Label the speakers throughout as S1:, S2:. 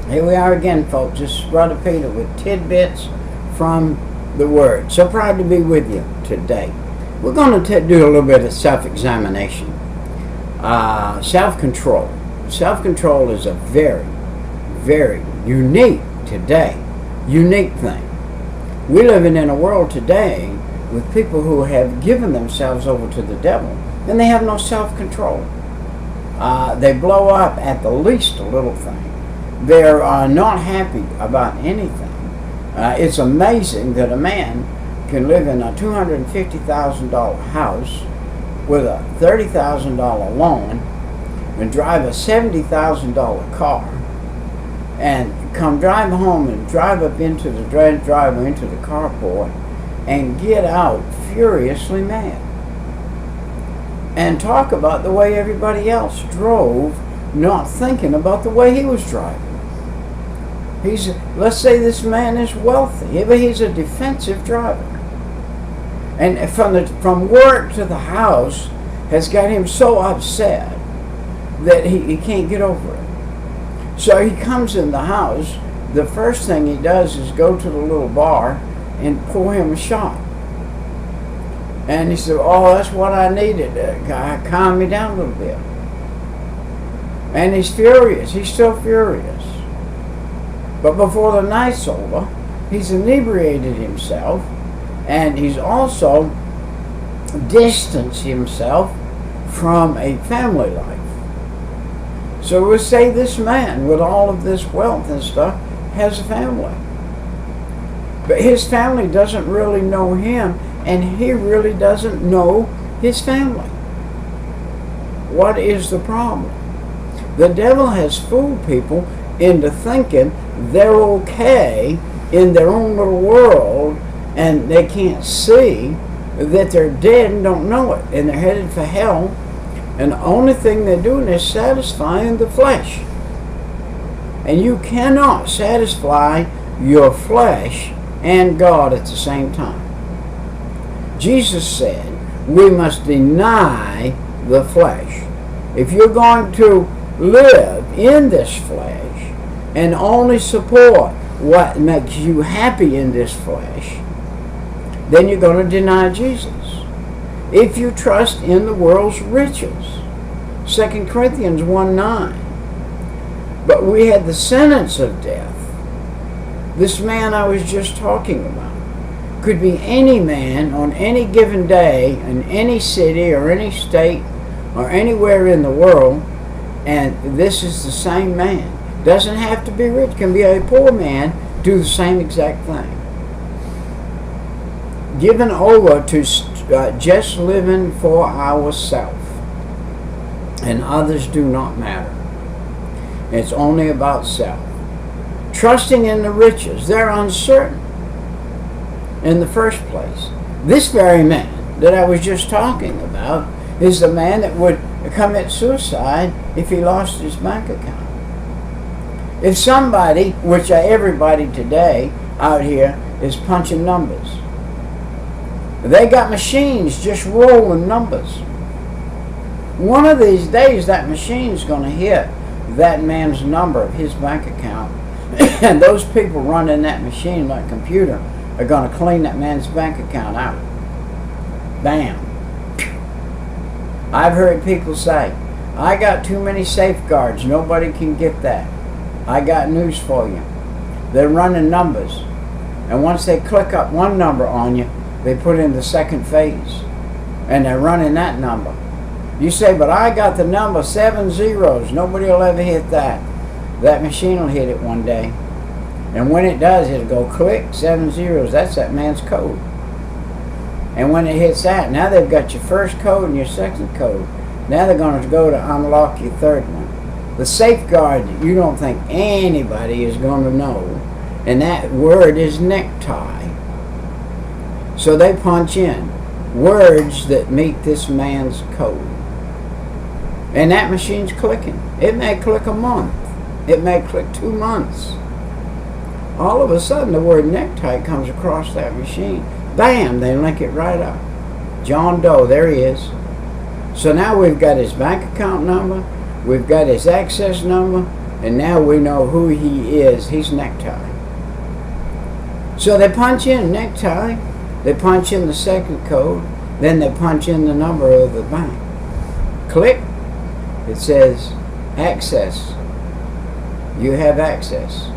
S1: Here we are again, folks. This is Brother Peter with tidbits from the Word. So proud to be with you today. We're going to do a little bit of self-examination. Self-control. Self-control is a very, very unique thing. We're living in a world today with people who have given themselves over to the devil, and they have no self-control. They blow up at the least little thing. They're not happy about anything. It's amazing that a man can live in a $250,000 house with a $30,000 loan and drive a $70,000 car and come drive home and drive up into the driveway into the carport and get out furiously mad and talk about the way everybody else drove, not thinking about the way he was driving. Let's say this man is wealthy, but he's a defensive driver. And from work to the house has got him so upset that he can't get over it. So he comes in the house, the first thing he does is go to the little bar and pour him a shot. And he said, oh, that's what I needed, calm me down a little bit. And he's furious, he's still furious. But before the night's over, he's inebriated himself, and he's also distanced himself from a family life. So we'll say this man, with all of this wealth and stuff, has a family. But his family doesn't really know him, and he really doesn't know his family. What is the problem? The devil has fooled people into thinking they're okay in their own little world, and they can't see that they're dead and don't know it, and they're headed for hell, and the only thing they're doing is satisfying the flesh. And you cannot satisfy your flesh and God at the same time. Jesus said we must deny the flesh. If you're going to live in this flesh and only support what makes you happy in this flesh, then you're going to deny Jesus. If you trust in the world's riches, 2 Corinthians 1:9. But we had the sentence of death. This man I was just talking about could be any man on any given day in any city or any state or anywhere in the world, and this is the same man. Doesn't have to be rich, can be a poor man, do the same exact thing. Given over to just living for ourselves, and others do not matter. It's only about self. Trusting in the riches, they're uncertain in the first place. This very man that I was just talking about is the man that would commit suicide if he lost his bank account. If somebody, which everybody today out here is punching numbers, they got machines just rolling numbers. One of these days that machine's going to hit that man's number of his bank account, and those people running that machine, that computer, are going to clean that man's bank account out. Bam. I've heard people say, I got too many safeguards, nobody can get that. I got news for you. They're running numbers, and once they click up one number on you, they put in the second phase, and they're running that number. You say, but I got the number 7 zeros, nobody will ever hit that. That machine will hit it one day, and when it does, it'll go click, 7 zeros, that's that man's code. And when it hits that, now they've got your first code and your second code. Now they're going to go to unlock your third one. The safeguard that you don't think anybody is going to know, and that word is necktie. So they punch in words that meet this man's code. And that machine's clicking. It may click a month. It may click 2 months. All of a sudden the word necktie comes across that machine. Bam, they link it right up. John Doe, there he is. So now we've got his bank account number, we've got his access number, And now we know who he is. He's necktie. So they punch in necktie, they punch in the second code, then they punch in the number of the bank. Click. It says access. You have access.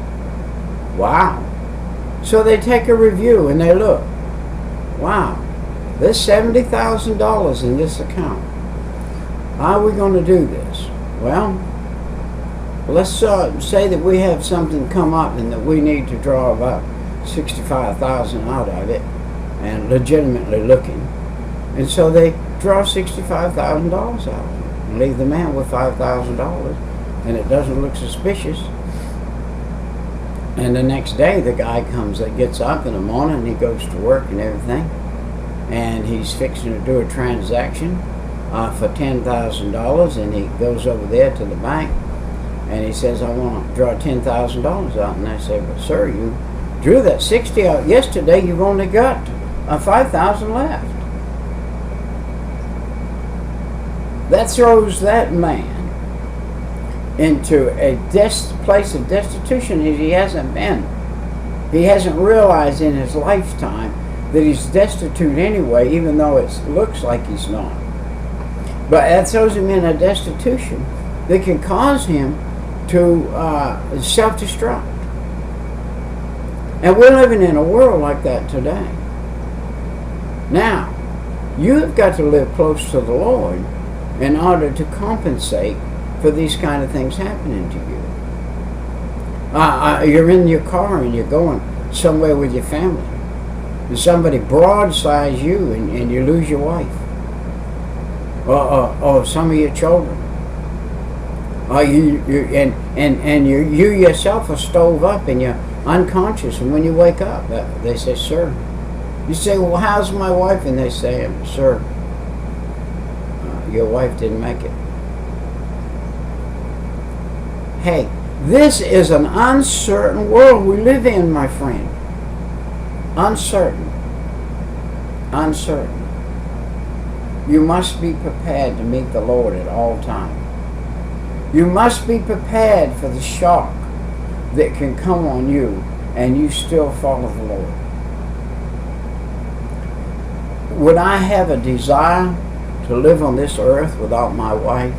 S1: Wow. So they take a review and they look. Wow. There's $70,000 in this account. How are we going to do this? Well, let's say that we have something come up and that we need to draw about $65,000 out of it, and legitimately looking. And so they draw $65,000 out of it and leave the man with $5,000, and it doesn't look suspicious. And the next day the guy gets up in the morning and he goes to work and everything, and he's fixing to do a transaction for $10,000, and he goes over there to the bank and he says, I want to draw $10,000 out. And they say, well, sir, you drew that 60 out yesterday. You've only got 5,000 left. That throws that man into a place of destitution that he hasn't been. He hasn't realized in his lifetime that he's destitute anyway, even though it looks like he's not. But that throws him in a destitution that can cause him to self-destruct. And we're living in a world like that today. Now, you've got to live close to the Lord in order to compensate for these kind of things happening to you. You're in your car and you're going somewhere with your family, and somebody broadsides you and you lose your wife, or some of your children. You yourself are stove up and you're unconscious, and when you wake up, they say, sir. You say, well, how's my wife? And they say, sir, your wife didn't make it. Hey, this is an uncertain world we live in, my friend. Uncertain. Uncertain. You must be prepared to meet the Lord at all times. You must be prepared for the shock that can come on you and you still follow the Lord. Would I have a desire to live on this earth without my wife?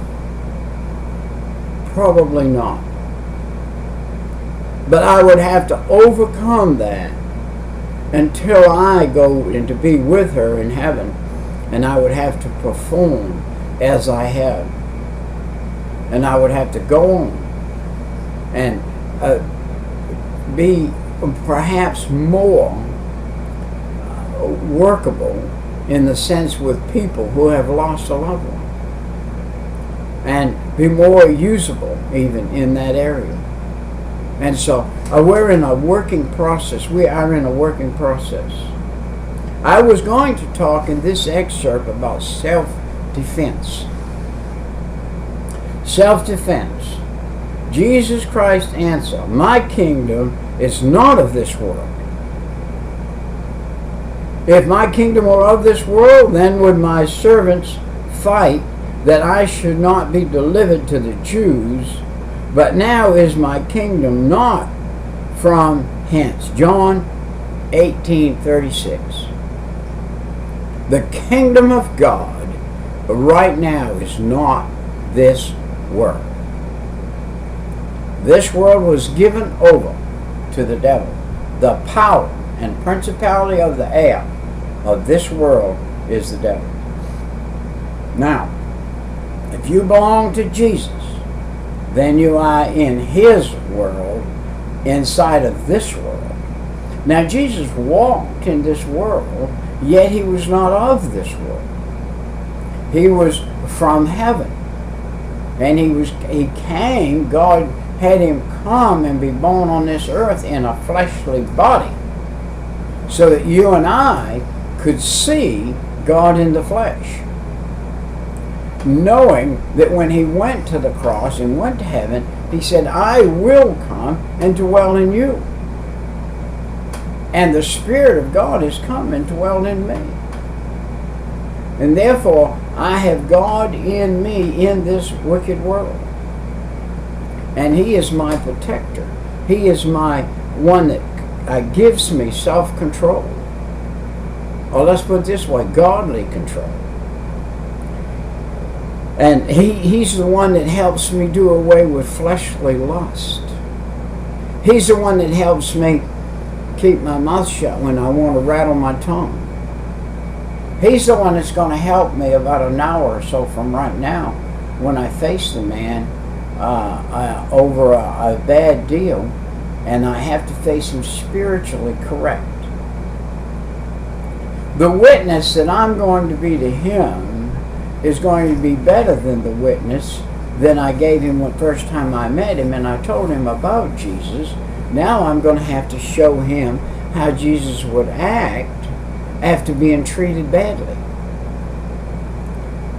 S1: Probably not. But I would have to overcome that until I go and to be with her in heaven, and I would have to perform as I have. And I would have to go on and be perhaps more workable in the sense with people who have lost a loved one, and be more usable even in that area. And so we're in a working process. We are in a working process. I was going to talk in this excerpt about self-defense. Self-defense. Jesus Christ's answer, my kingdom is not of this world. If my kingdom were of this world, then would my servants fight that I should not be delivered to the Jews. But now is my kingdom not from hence. John 18:36. The kingdom of God right now is not this world. This world was given over to the devil. The power and principality of the air of this world is the devil. Now, if you belong to Jesus, then you are in his world, inside of this world. Now, Jesus walked in this world, yet he was not of this world. He was from heaven. And he came, God had him come and be born on this earth in a fleshly body, so that you and I could see God in the flesh, knowing that when he went to the cross and went to heaven, he said, I will come and dwell in you. And the Spirit of God has come and dwelled in me. And therefore, I have God in me in this wicked world. And He is my protector. He is my one that gives me self-control. Or let's put it this way, godly control. And He's the one that helps me do away with fleshly lust. He's the one that helps me keep my mouth shut when I want to rattle my tongue. He's the one that's going to help me about an hour or so from right now when I face the man over a bad deal and I have to face him spiritually correct. The witness that I'm going to be to him is going to be better than the witness that I gave him the first time I met him and I told him about Jesus. Now I'm going to have to show him how Jesus would act after being treated badly.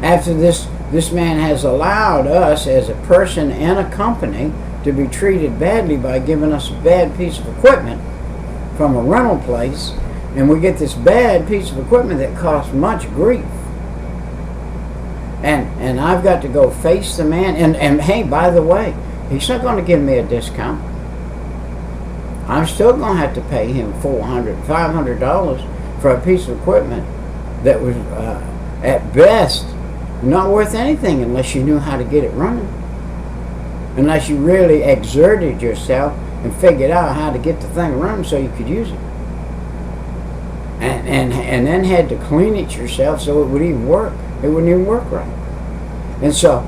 S1: After this man has allowed us as a person and a company to be treated badly by giving us a bad piece of equipment from a rental place, and we get this bad piece of equipment that costs much grief. And I've got to go face the man, and hey, by the way, he's not going to give me a discount. I'm still going to have to pay him $400, $500 for a piece of equipment that was at best not worth anything unless you knew how to get it running. Unless you really exerted yourself and figured out how to get the thing running so you could use it. And then had to clean it yourself so it would even work. It wouldn't even work right. And so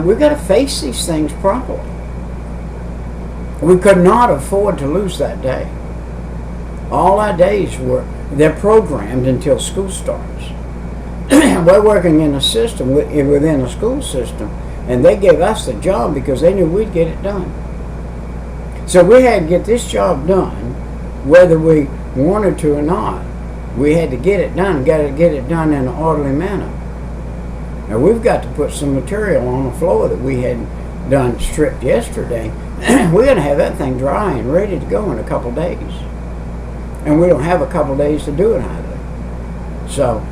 S1: we've got to face these things properly. We could not afford to lose that day. All our days they're programmed until school starts. We're working in a system within a school system, and they gave us the job because they knew we'd get it done. So we had to get this job done, whether we wanted to or not. We had to get it done. Got to get it done in an orderly manner. Now we've got to put some material on the floor that we had done stripped yesterday. We're going to have that thing dry and ready to go in a couple days. And we don't have a couple days to do it either. So,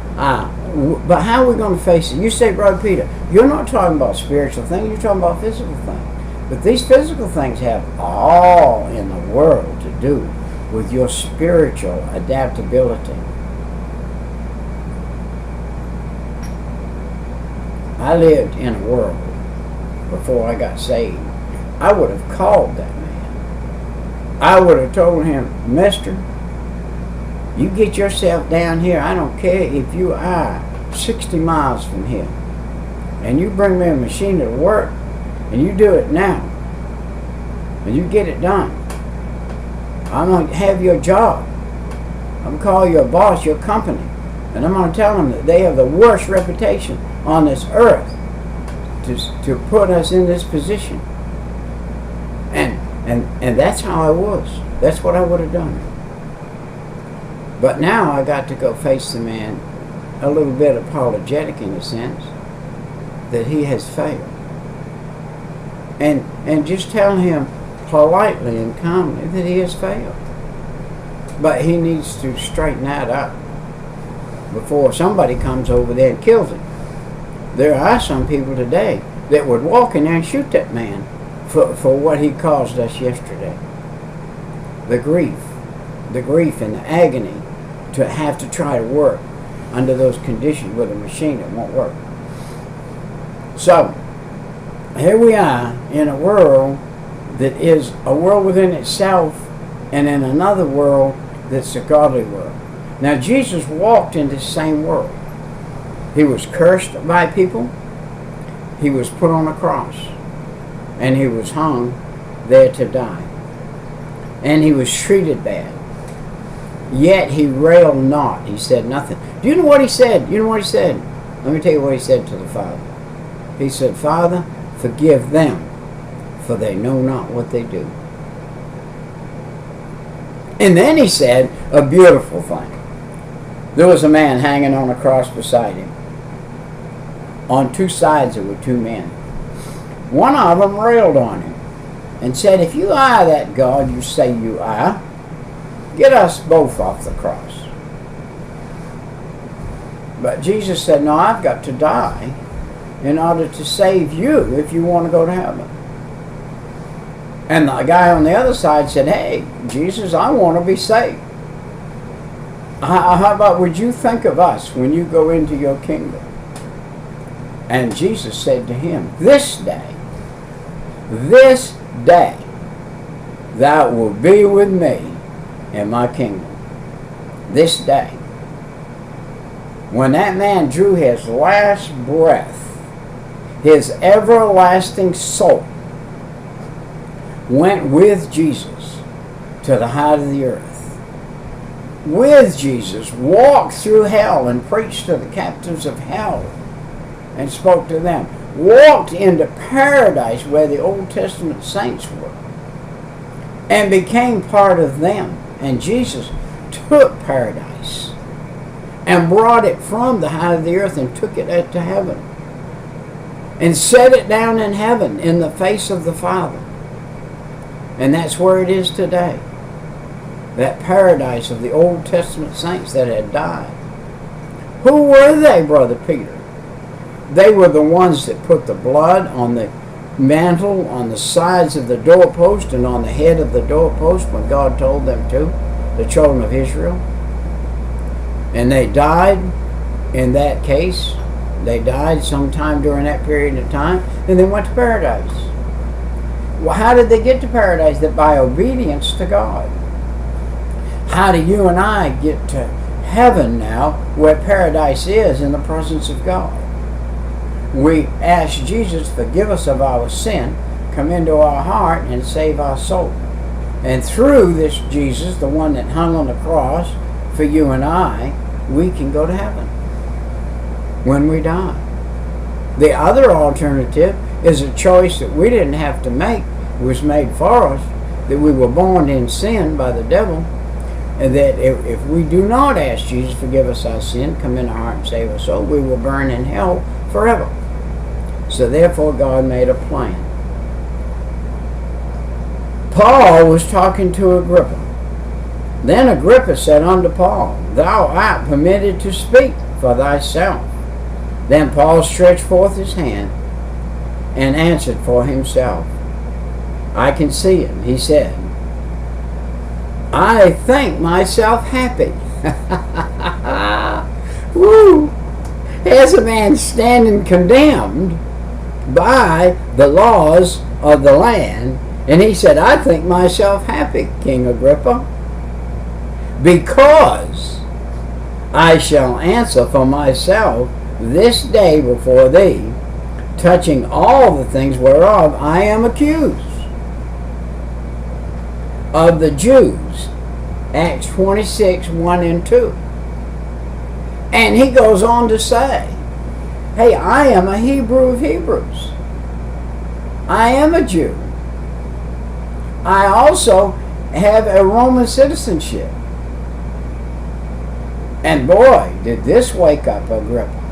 S1: but how are we going to face it? You say, Brother Peter, you're not talking about spiritual things, you're talking about physical things. But these physical things have all in the world to do with your spiritual adaptability. I lived in a world before I got saved. I would have called that man. I would have told him, Mister, you get yourself down here. I don't care if you are 60 miles from here. And you bring me a machine to work, and you do it now. And you get it done. I'm going to have your job. I'm going to call your boss, your company. And I'm going to tell them that they have the worst reputation on this earth to put us in this position. And that's how I was. That's what I would have done. But now I got to go face the man a little bit apologetic in a sense that he has failed. And just tell him politely and calmly that he has failed. But he needs to straighten that up before somebody comes over there and kills him. There are some people today that would walk in there and shoot that man for what he caused us yesterday. The grief and the agony to have to try to work under those conditions with a machine that won't work. So, here we are in a world that is a world within itself and in another world that's a godly world. Now, Jesus walked in this same world. He was cursed by people. He was put on a cross. And he was hung there to die. And he was treated bad. Yet he railed not. He said nothing. Do you know what he said? You know what he said? Let me tell you what he said to the Father. He said, Father, forgive them, for they know not what they do. And then he said a beautiful thing. There was a man hanging on a cross beside him. On two sides there were two men. One of them railed on him and said, if you are that God you say you are, get us both off the cross. But Jesus said, no, I've got to die in order to save you if you want to go to heaven. And the guy on the other side said, hey, Jesus, I want to be saved. How about would you think of us when you go into your kingdom? And Jesus said to him, this day, thou wilt be with me in my kingdom. This day. When that man drew his last breath, his everlasting soul went with Jesus to the height of the earth. With Jesus, walked through hell and preached to the captives of hell and spoke to them. Walked into paradise where the Old Testament saints were and became part of them. And Jesus took paradise and brought it from the height of the earth and took it to heaven and set it down in heaven in the face of the Father. And that's where it is today. That paradise of the Old Testament saints that had died. Who were they, Brother Peter? They were the ones that put the blood on the mantle, on the sides of the doorpost, and on the head of the doorpost when God told them to, the children of Israel. And they died in that case. They died sometime during that period of time, and then went to paradise. Well, how did they get to paradise? That by obedience to God. How do you and I get to heaven now, where paradise is in the presence of God? We ask Jesus to forgive us of our sin, come into our heart, and save our soul. And through this Jesus, the one that hung on the cross for you and I, we can go to heaven when we die. The other alternative is a choice that we didn't have to make. It was made for us, that we were born in sin by the devil, and that if we do not ask Jesus to forgive us our sin, come in our heart and save our soul, we will burn in hell forever. So therefore God made a plan. Paul was talking to Agrippa. Then Agrippa said unto Paul, thou art permitted to speak for thyself. Then Paul stretched forth his hand and answered for himself. I can see him. He said, I think myself happy. Woo! Here's a man standing condemned by the laws of the land, and he said, I think myself happy, King Agrippa, because I shall answer for myself this day before thee, touching all the things whereof I am accused of the Jews. Acts 26, 1 and 2. And he goes on to say, hey, I am a Hebrew of Hebrews. I am a Jew. I also have a Roman citizenship. And boy, did this wake up Agrippa.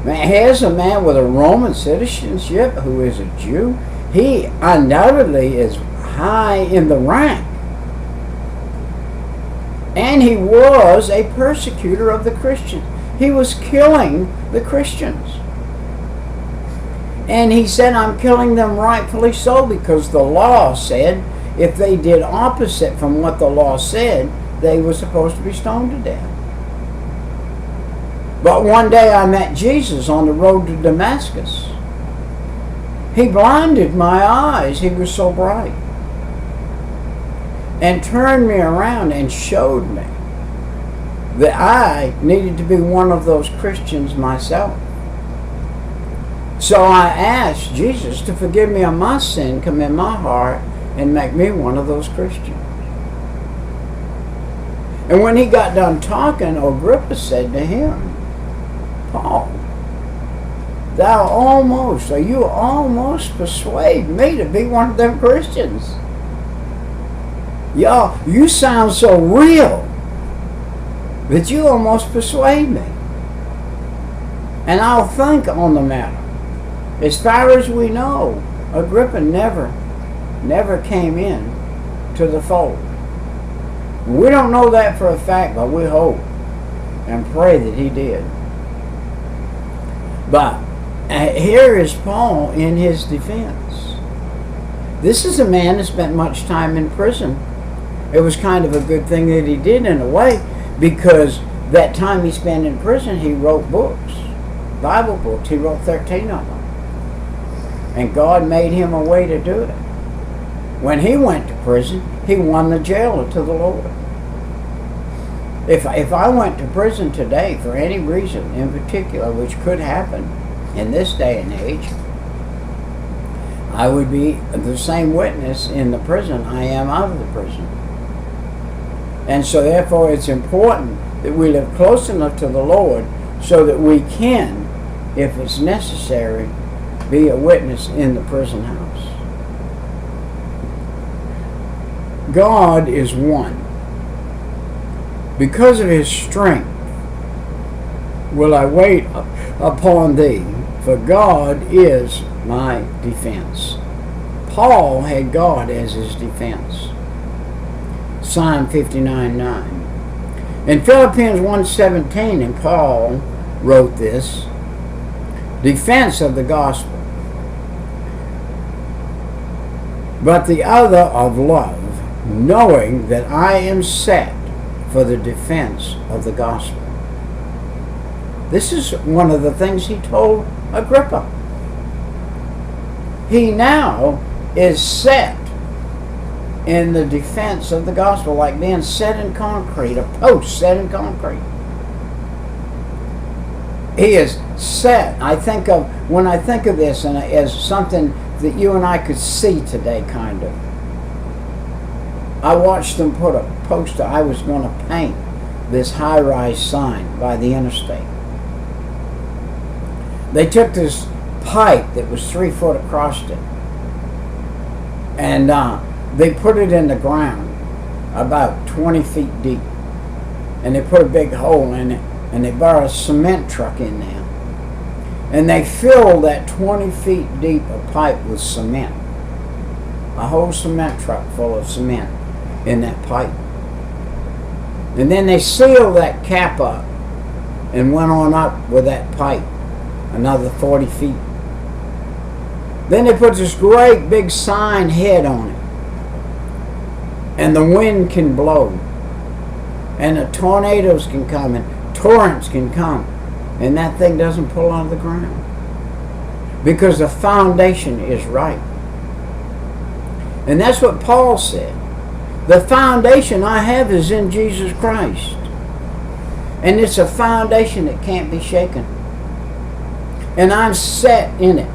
S1: Man, here's a man with a Roman citizenship who is a Jew. He undoubtedly is high in the rank. And he was a persecutor of the Christians. He was killing the Christians. And he said, I'm killing them rightfully so, because the law said if they did opposite from what the law said, they were supposed to be stoned to death. But one day I met Jesus on the road to Damascus. He blinded my eyes. He was so bright. And turned me around and showed me that I needed to be one of those Christians myself. So I asked Jesus to forgive me of my sin, come in my heart, and make me one of those Christians. And when he got done talking, Agrippa said to him, Paul, you almost persuade me to be one of them Christians. Y'all, you sound so real that you almost persuade me. And I'll think on the matter. As far as we know, Agrippa never came in to the fold. We don't know that for a fact, but we hope and pray that he did. But here is Paul in his defense. This is a man that spent much time in prison. It was kind of a good thing that he did in a way, because that time he spent in prison, he wrote books, Bible books. He wrote 13 of them. And God made him a way to do it. When he went to prison, he won the jailer to the Lord. If I went to prison today for any reason in particular, which could happen in this day and age, I would be the same witness in the prison I am out of the prison. And so therefore it's important that we live close enough to the Lord so that we can, if it's necessary, be a witness in the prison house. God is one. Because of his strength will I wait upon thee, for God is my defense. Paul had God as his defense. Psalm 59:9. In Philippians 1:17, and Paul wrote this, defense of the gospel, but the other of love, knowing that I am set for the defense of the gospel. This is one of the things he told Agrippa. He now is set in the defense of the gospel, like being set in concrete, a post set in concrete. He is set. When I think of this and as something that you and I could see today, kind of. I watched them put a poster. I was going to paint this high-rise sign by the interstate. They took this pipe that was 3 foot across it, and they put it in the ground about 20 feet deep, and they put a big hole in it, and they brought a cement truck in there, and they filled that 20 feet deep of pipe with cement, a whole cement truck full of cement in that pipe. And then they sealed that cap up and went on up with that pipe another 40 feet. Then they put this great big sign head on it, and the wind can blow, and the tornadoes can come, and torrents can come, and that thing doesn't pull out of the ground because the foundation is right. And that's what Paul said. The foundation I have is in Jesus Christ. And it's a foundation that can't be shaken. And I'm set in it.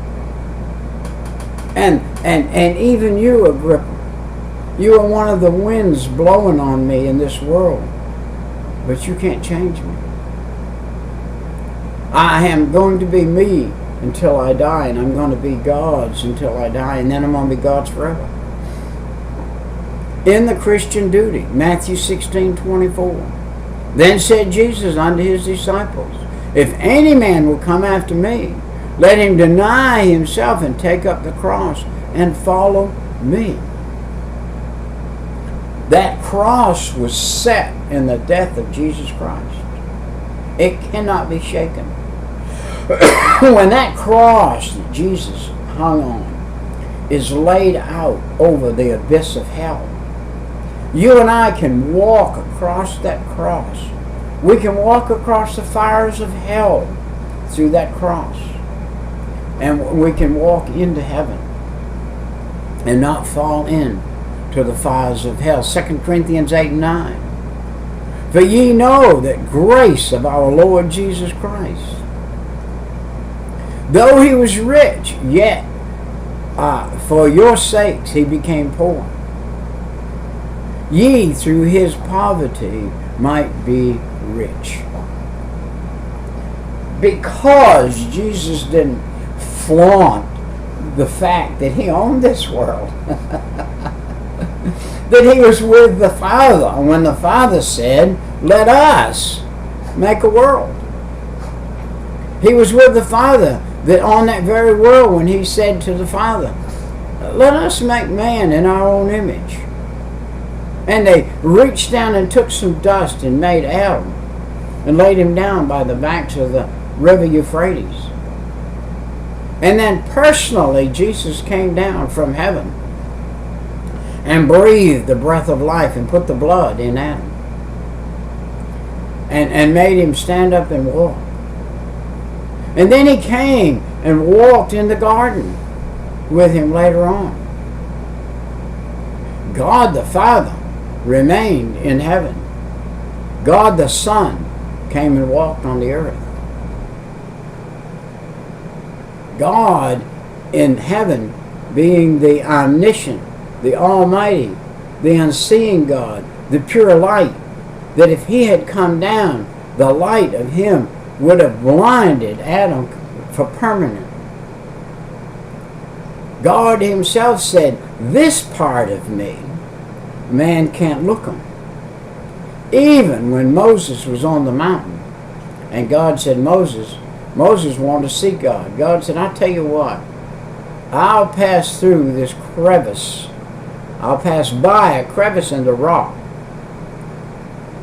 S1: And even you, Agrippa, you are one of the winds blowing on me in this world. But you can't change me. I am going to be me until I die, and I'm going to be God's until I die, and then I'm going to be God's forever. In the Christian duty, Matthew 16:24. Then said Jesus unto his disciples, if any man will come after me, let him deny himself and take up the cross and follow me. That cross was set in the death of Jesus Christ. It cannot be shaken. When that cross that Jesus hung on is laid out over the abyss of hell, you and I can walk across that cross. We can walk across the fires of hell through that cross. And we can walk into heaven and not fall in to the fires of hell. 2 Corinthians 8:9. For ye know that grace of our Lord Jesus Christ, though he was rich, yet for your sakes he became poor. Ye through his poverty might be rich. Because Jesus didn't flaunt the fact that he owned this world. That he was with the Father. And when the Father said, let us make a world. He was with the Father that on that very world when he said to the Father, let us make man in our own image. And they reached down and took some dust and made Adam and laid him down by the banks of the river Euphrates. And then personally, Jesus came down from heaven and breathed the breath of life and put the blood in Adam and made him stand up and walk. And then he came and walked in the garden with him later on. God the Father remained in heaven. God the Son came and walked on the earth. God in heaven being the omniscient, the almighty, the unseeing God, the pure light, that if he had come down, the light of him would have blinded Adam for permanent. God himself said, this part of me, man can't look on. Even when Moses was on the mountain, and God said, Moses wanted to see God. God said, I'll tell you what, I'll pass through this crevice. I'll pass by a crevice in the rock,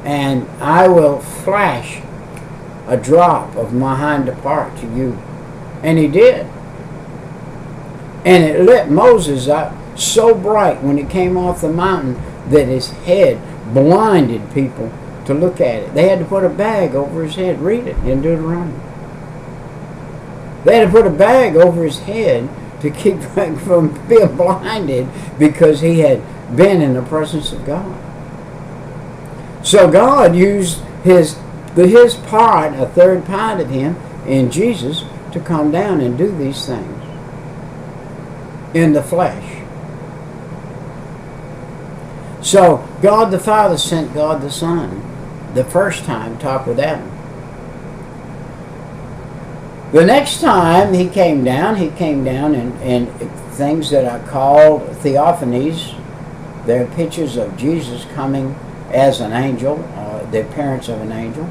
S1: and I will flash a drop of my hinder part to you. And he did. And it lit Moses up so bright when he came off the mountain that his head blinded people to look at it. They had to put a bag over his head. Read it in Deuteronomy. They had to put a bag over his head to keep from being blinded because he had been in the presence of God. So God used his part, a third part of him in Jesus, to come down and do these things in the flesh. So God the Father sent God the Son the first time, talk with Adam. The next time he came down in things that are called theophanies. They're pictures of Jesus coming as an angel, the appearance of an angel.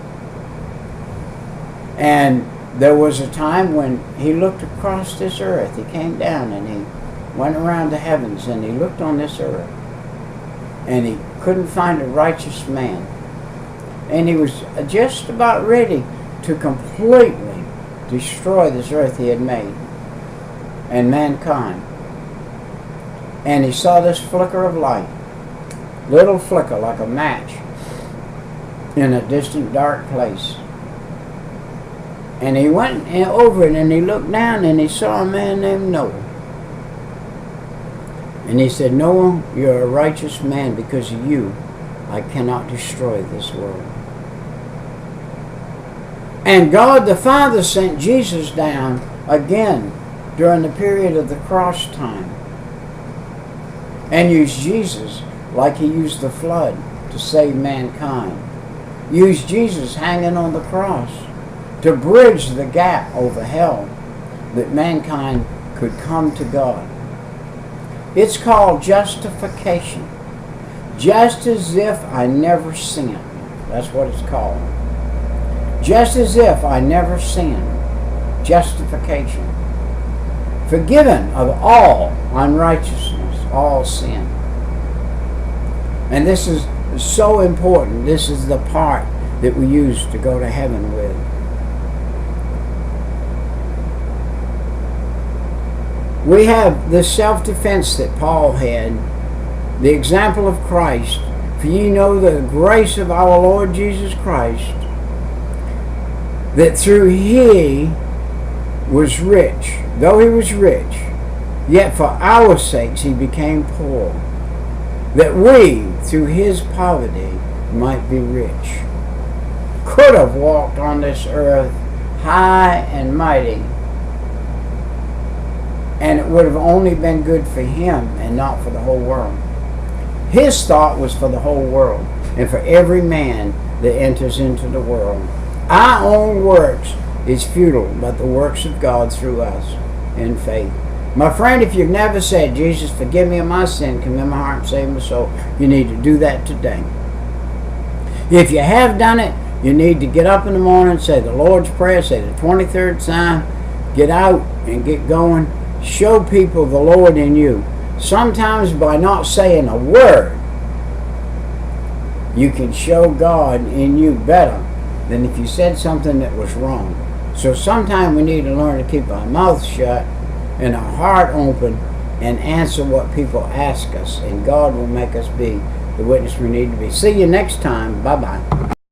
S1: And there was a time when he looked across this earth. He came down and he went around the heavens and he looked on this earth. And he couldn't find a righteous man. And he was just about ready to completely destroy this earth he had made and mankind. And he saw this flicker of light, little flicker like a match in a distant dark place. And he went over it and he looked down and he saw a man named Noah. And he said, Noah, you're a righteous man. Because of you, I cannot destroy this world. And God the Father sent Jesus down again during the period of the cross time. And used Jesus like he used the flood to save mankind. Used Jesus hanging on the cross to bridge the gap over hell that mankind could come to God. It's called justification. Just as if I never sinned. That's what it's called. Just as if I never sinned. Justification. Forgiven of all unrighteousness, all sin. And this is so important. This is the part that we use to go to heaven with. We have the self-defense that Paul had, the example of Christ. For ye know the grace of our Lord Jesus Christ, that through he was rich, though he was rich, yet for our sakes he became poor, that we, through his poverty, might be rich. Could have walked on this earth high and mighty, and it would have only been good for him and not for the whole world. His thought was for the whole world and for every man that enters into the world. Our own works is futile, but the works of God through us in faith. My friend, if you've never said, Jesus, forgive me of my sin, come in my heart and save my soul, you need to do that today. If you have done it, you need to get up in the morning, say the Lord's Prayer, say the 23rd Psalm, get out and get going. Show people the Lord in you. Sometimes by not saying a word, you can show God in you better than if you said something that was wrong. So sometimes we need to learn to keep our mouth shut and our heart open and answer what people ask us, and God will make us be the witness we need to be. See you next time. Bye-bye.